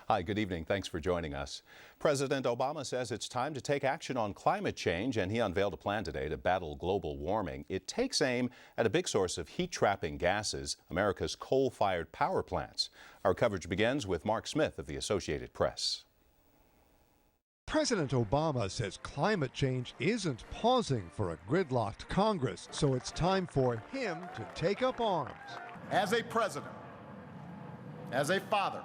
Hi, good evening. Thanks for joining us. President Obama says it's time to take action on climate change, and he unveiled a plan today to battle global warming. It takes aim at a big source of heat-trapping gases, America's coal-fired power plants. Our coverage begins with Mark Smith of the Associated Press. President Obama says climate change isn't pausing for a gridlocked Congress, so it's time for him to take up arms. As a president, as a father,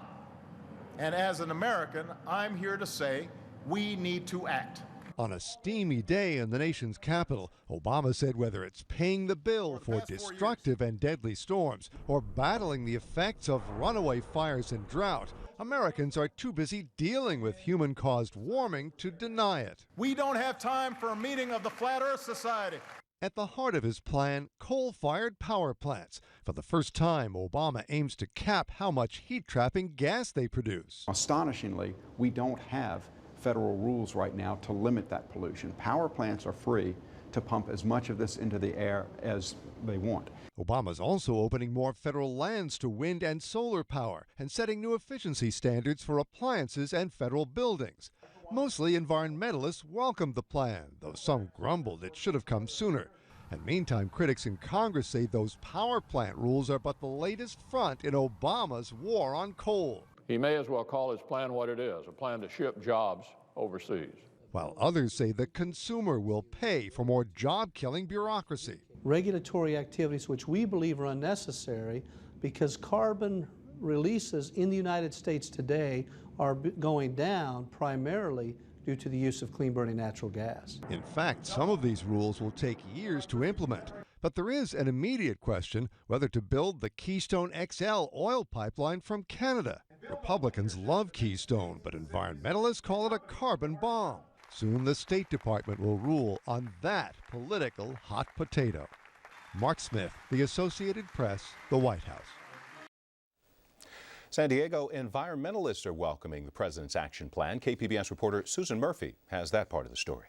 and as an American, I'm here to say we need to act. On a steamy day in the nation's capital, Obama said whether it's paying the bill for destructive and deadly storms or battling the effects of runaway fires and drought, Americans are too busy dealing with human-caused warming to deny it. We don't have time for a meeting of the Flat Earth Society. At the heart of his plan, coal-fired power plants. For the first time, Obama aims to cap how much heat-trapping gas they produce. Astonishingly, we don't have federal rules right now to limit that pollution. Power plants are free to pump as much of this into the air as they want. Obama's also opening more federal lands to wind and solar power and setting new efficiency standards for appliances and federal buildings. Mostly environmentalists welcomed the plan, though some grumbled it should have come sooner. And meantime, critics in Congress say those power plant rules are but the latest front in Obama's war on coal. He may as well call his plan what it is, a plan to ship jobs overseas. While others say the consumer will pay for more job-killing bureaucracy. Regulatory activities which we believe are unnecessary because carbon releases in the United States today are going down primarily due to the use of clean-burning natural gas. In fact, some of these rules will take years to implement. But there is an immediate question whether to build the Keystone XL oil pipeline from Canada. Republicans love Keystone, but environmentalists call it a carbon bomb. Soon the State Department will rule on that political hot potato. Mark Smith, The Associated Press, the White House. San Diego environmentalists are welcoming the president's action plan. KPBS reporter Susan Murphy has that part of the story.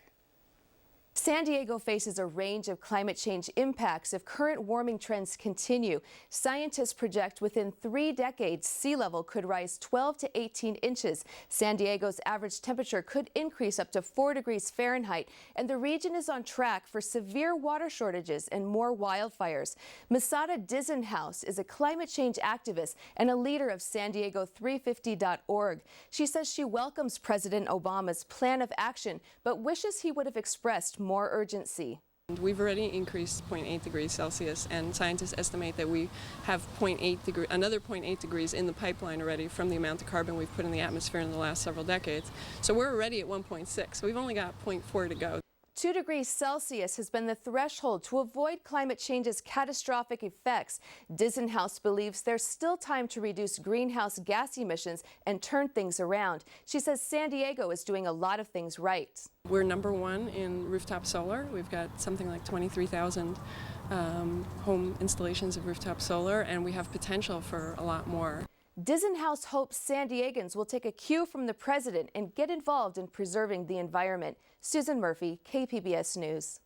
San Diego faces a range of climate change impacts if current warming trends continue. Scientists project within 3 decades, sea level could rise 12 to 18 inches. San Diego's average temperature could increase up to 4 degrees Fahrenheit, and the region is on track for severe water shortages and more wildfires. Masada Disenhouse is a climate change activist and a leader of SD350.org. She says she welcomes President Obama's plan of action, but wishes he would have expressed more urgency. We've already increased 0.8 degrees Celsius, and scientists estimate that we have another 0.8 degrees in the pipeline already from the amount of carbon we've put in the atmosphere in the last several decades. So we're already at 1.6, so we've only got 0.4 to go. 2 degrees Celsius has been the threshold to avoid climate change's catastrophic effects. Disenhouse believes there's still time to reduce greenhouse gas emissions and turn things around. She says San Diego is doing a lot of things right. We're #1 in rooftop solar. We've got something like 23,000 home installations of rooftop solar, and we have potential for a lot more. Disenhouse hopes San Diegans will take a cue from the president and get involved in preserving the environment. Susan Murphy, KPBS News.